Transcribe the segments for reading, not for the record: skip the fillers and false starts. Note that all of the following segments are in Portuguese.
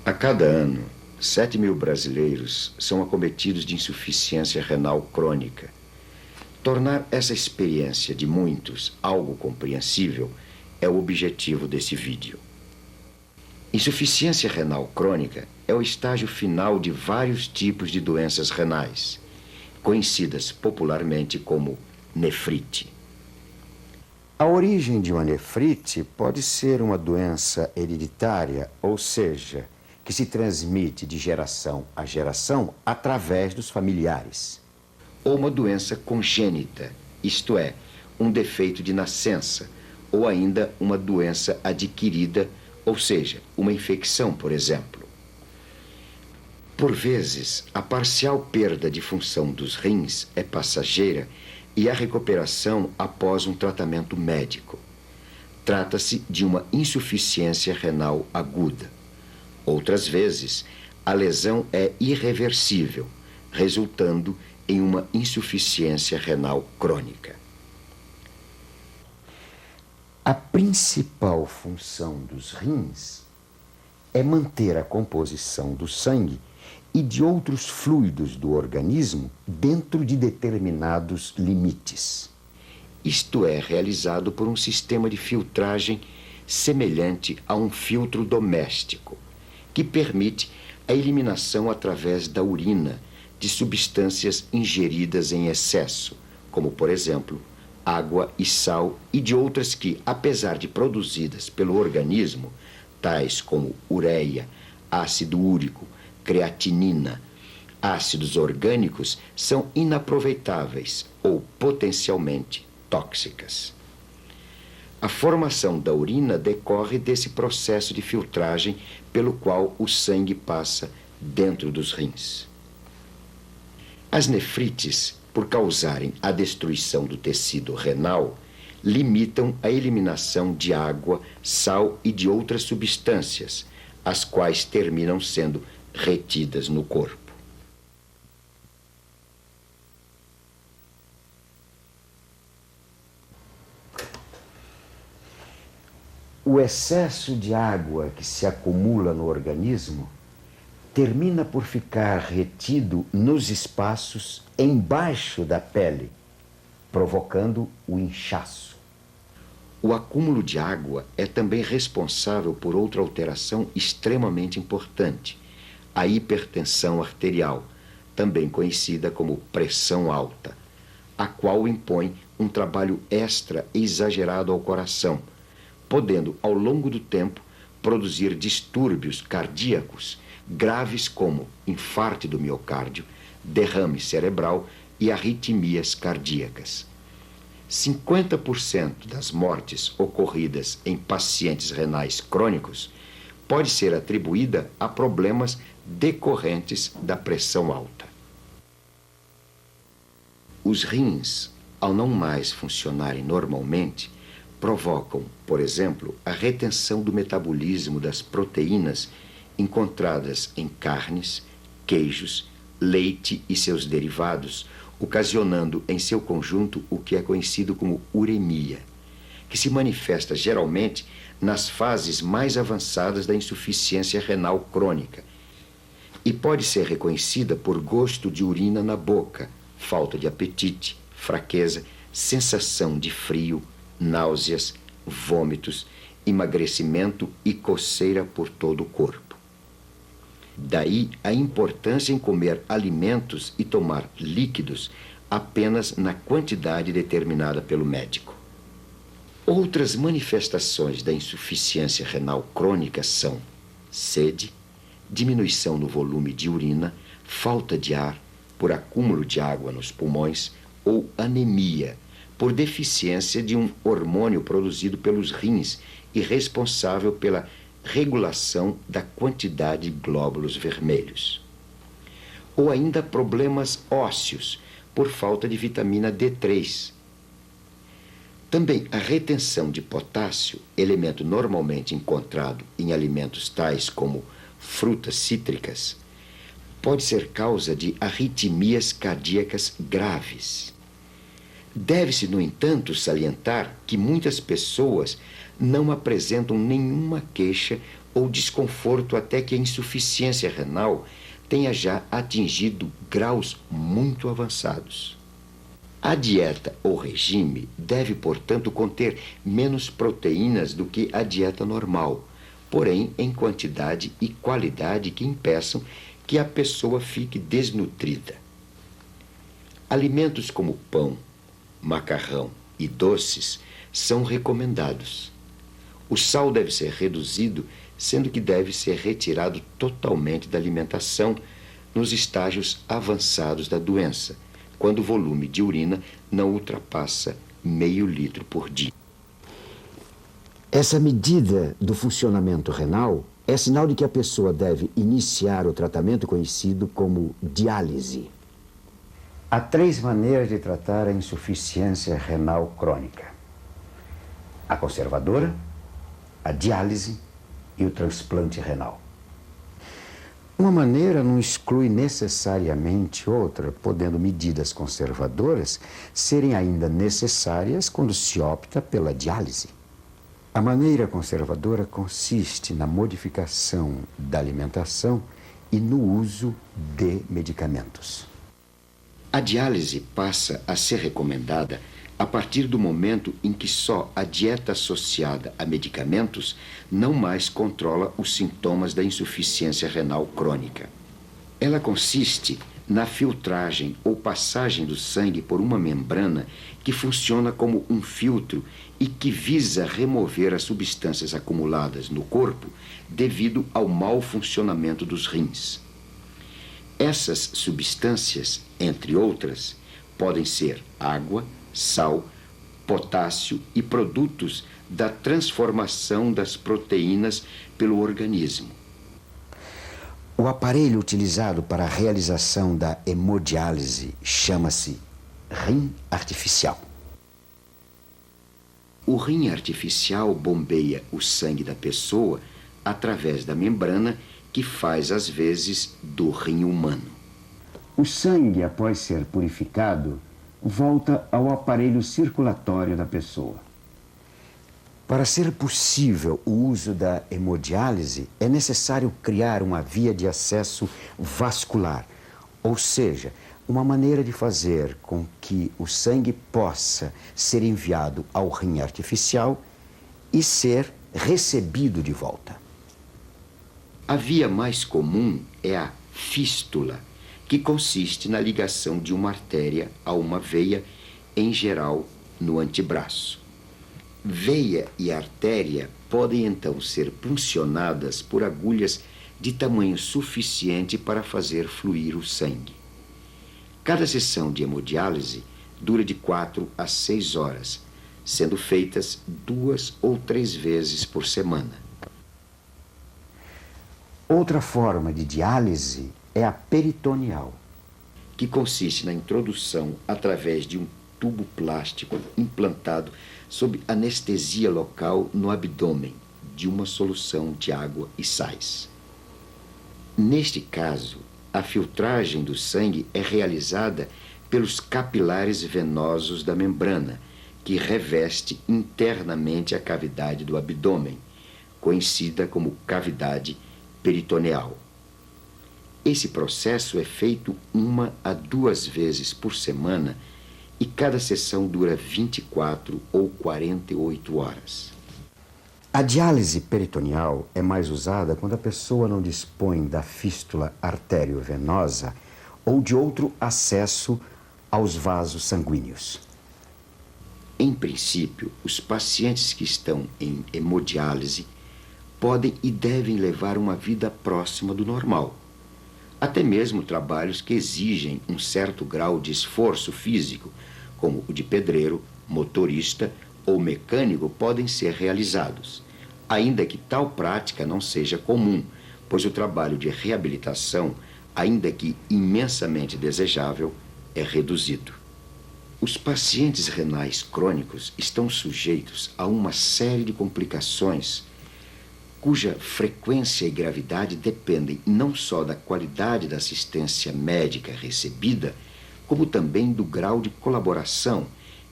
A cada ano, 7.000 brasileiros são acometidos de insuficiência renal crônica. Tornar essa experiência de muitos algo compreensível é o objetivo desse vídeo. Insuficiência renal crônica é o estágio final de vários tipos de doenças renais, conhecidas popularmente como nefrite. A origem de uma nefrite pode ser uma doença hereditária, ou seja, que se transmite de geração a geração através dos familiares. Ou uma doença congênita, isto é, um defeito de nascença, ou ainda uma doença adquirida, ou seja, uma infecção, por exemplo. Por vezes, a parcial perda de função dos rins é passageira e a recuperação após um tratamento médico. Trata-se de uma insuficiência renal aguda. Outras vezes, a lesão é irreversível, resultando em uma insuficiência renal crônica. A principal função dos rins é manter a composição do sangue e de outros fluidos do organismo dentro de determinados limites. Isto é realizado por um sistema de filtragem semelhante a um filtro doméstico, que permite a eliminação através da urina de substâncias ingeridas em excesso, como, por exemplo, água e sal, e de outras que, apesar de produzidas pelo organismo, tais como ureia, ácido úrico, creatinina, ácidos orgânicos, são inaproveitáveis ou potencialmente tóxicas. A formação da urina decorre desse processo de filtragem pelo qual o sangue passa dentro dos rins. As nefrites, por causarem a destruição do tecido renal, limitam a eliminação de água, sal e de outras substâncias, as quais terminam sendo retidas no corpo. O excesso de água que se acumula no organismo termina por ficar retido nos espaços embaixo da pele, provocando o inchaço. O acúmulo de água é também responsável por outra alteração extremamente importante, a hipertensão arterial, também conhecida como pressão alta, a qual impõe um trabalho extra exagerado ao coração, podendo, ao longo do tempo, produzir distúrbios cardíacos graves como infarto do miocárdio, derrame cerebral e arritmias cardíacas. 50% das mortes ocorridas em pacientes renais crônicos pode ser atribuída a problemas decorrentes da pressão alta. Os rins, ao não mais funcionarem normalmente, provocam, por exemplo, a retenção do metabolismo das proteínas encontradas em carnes, queijos, leite e seus derivados, ocasionando em seu conjunto o que é conhecido como uremia, que se manifesta geralmente nas fases mais avançadas da insuficiência renal crônica e pode ser reconhecida por gosto de urina na boca, falta de apetite, fraqueza, sensação de frio, náuseas, vômitos, emagrecimento e coceira por todo o corpo. Daí a importância em comer alimentos e tomar líquidos apenas na quantidade determinada pelo médico. Outras manifestações da insuficiência renal crônica são sede, diminuição no volume de urina, falta de ar por acúmulo de água nos pulmões ou anemia por deficiência de um hormônio produzido pelos rins e responsável pela regulação da quantidade de glóbulos vermelhos. Ou ainda problemas ósseos por falta de vitamina D3. Também a retenção de potássio, elemento normalmente encontrado em alimentos tais como frutas cítricas, pode ser causa de arritmias cardíacas graves. Deve-se, no entanto, salientar que muitas pessoas não apresentam nenhuma queixa ou desconforto até que a insuficiência renal tenha já atingido graus muito avançados. A dieta ou regime deve, portanto, conter menos proteínas do que a dieta normal, porém em quantidade e qualidade que impeçam que a pessoa fique desnutrida. Alimentos como pão, macarrão e doces são recomendados. O sal deve ser reduzido, sendo que deve ser retirado totalmente da alimentação nos estágios avançados da doença, quando o volume de urina não ultrapassa meio litro por dia. Essa medida do funcionamento renal é sinal de que a pessoa deve iniciar o tratamento conhecido como diálise. Há 3 maneiras de tratar a insuficiência renal crônica: a conservadora, a diálise e o transplante renal. Uma maneira não exclui necessariamente outra, podendo medidas conservadoras serem ainda necessárias quando se opta pela diálise. A maneira conservadora consiste na modificação da alimentação e no uso de medicamentos. A diálise passa a ser recomendada a partir do momento em que só a dieta associada a medicamentos não mais controla os sintomas da insuficiência renal crônica. Ela consiste na filtragem ou passagem do sangue por uma membrana que funciona como um filtro e que visa remover as substâncias acumuladas no corpo devido ao mau funcionamento dos rins. Essas substâncias, entre outras, podem ser água, sal, potássio e produtos da transformação das proteínas pelo organismo. O aparelho utilizado para a realização da hemodiálise chama-se rim artificial. O rim artificial bombeia o sangue da pessoa através da membrana que faz as vezes do rim humano. O sangue, após ser purificado, volta ao aparelho circulatório da pessoa. Para ser possível o uso da hemodiálise, é necessário criar uma via de acesso vascular, ou seja, uma maneira de fazer com que o sangue possa ser enviado ao rim artificial e ser recebido de volta. A via mais comum é a fístula, que consiste na ligação de uma artéria a uma veia, em geral no antebraço. Veia e artéria podem então ser puncionadas por agulhas de tamanho suficiente para fazer fluir o sangue. Cada sessão de hemodiálise dura de 4 a 6 horas, sendo feitas 2 ou 3 vezes por semana. Outra forma de diálise é a peritoneal, que consiste na introdução através de um tubo plástico implantado sob anestesia local no abdômen de uma solução de água e sais. Neste caso, a filtragem do sangue é realizada pelos capilares venosos da membrana, que reveste internamente a cavidade do abdômen, conhecida como cavidade peritoneal. Esse processo é feito 1 a 2 vezes por semana e cada sessão dura 24 ou 48 horas. A diálise peritoneal é mais usada quando a pessoa não dispõe da fístula arteriovenosa ou de outro acesso aos vasos sanguíneos. Em princípio, os pacientes que estão em hemodiálise podem e devem levar uma vida próxima do normal. Até mesmo trabalhos que exigem um certo grau de esforço físico, como o de pedreiro, motorista ou mecânico, podem ser realizados, ainda que tal prática não seja comum, pois o trabalho de reabilitação, ainda que imensamente desejável, é reduzido. Os pacientes renais crônicos estão sujeitos a uma série de complicações cuja frequência e gravidade dependem não só da qualidade da assistência médica recebida, como também do grau de colaboração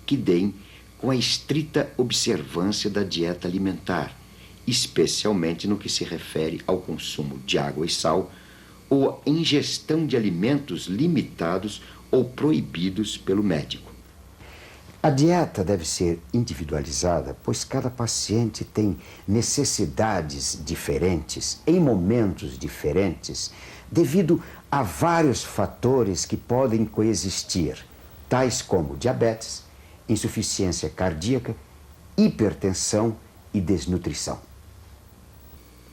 que deem com a estrita observância da dieta alimentar especialmente no que se refere ao consumo de água e sal ou à ingestão de alimentos limitados ou proibidos pelo médico. A dieta deve ser individualizada, pois cada paciente tem necessidades diferentes, em momentos diferentes, devido a vários fatores que podem coexistir, tais como diabetes, insuficiência cardíaca, hipertensão e desnutrição.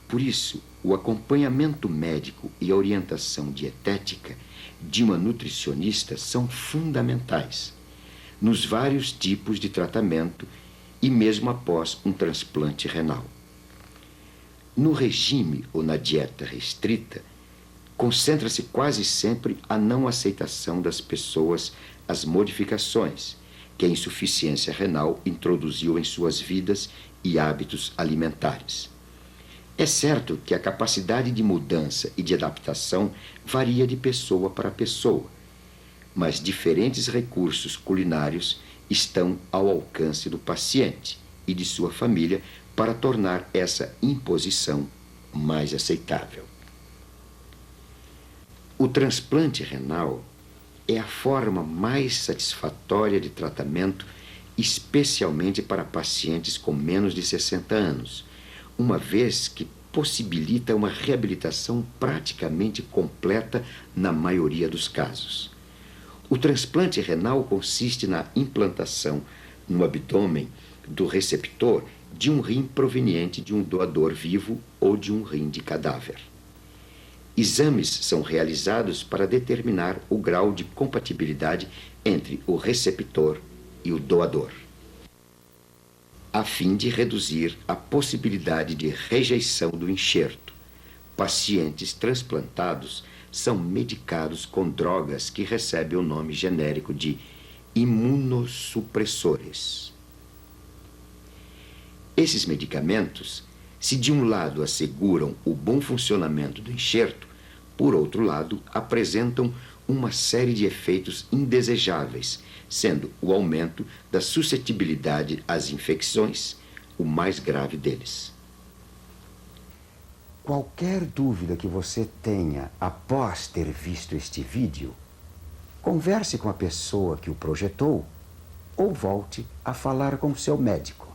Por isso, o acompanhamento médico e a orientação dietética de uma nutricionista são fundamentais nos vários tipos de tratamento e mesmo após um transplante renal. No regime ou na dieta restrita, concentra-se quase sempre a não aceitação das pessoas às modificações que a insuficiência renal introduziu em suas vidas e hábitos alimentares. É certo que a capacidade de mudança e de adaptação varia de pessoa para pessoa, mas diferentes recursos culinários estão ao alcance do paciente e de sua família para tornar essa imposição mais aceitável. O transplante renal é a forma mais satisfatória de tratamento, especialmente para pacientes com menos de 60 anos, uma vez que possibilita uma reabilitação praticamente completa na maioria dos casos. O transplante renal consiste na implantação no abdômen do receptor de um rim proveniente de um doador vivo ou de um rim de cadáver. Exames são realizados para determinar o grau de compatibilidade entre o receptor e o doador, a fim de reduzir a possibilidade de rejeição do enxerto. Pacientes transplantados são medicados com drogas que recebem o nome genérico de imunossupressores. Esses medicamentos, se de um lado asseguram o bom funcionamento do enxerto, por outro lado apresentam uma série de efeitos indesejáveis, sendo o aumento da suscetibilidade às infecções o mais grave deles. Qualquer dúvida que você tenha após ter visto este vídeo, converse com a pessoa que o projetou ou volte a falar com seu médico.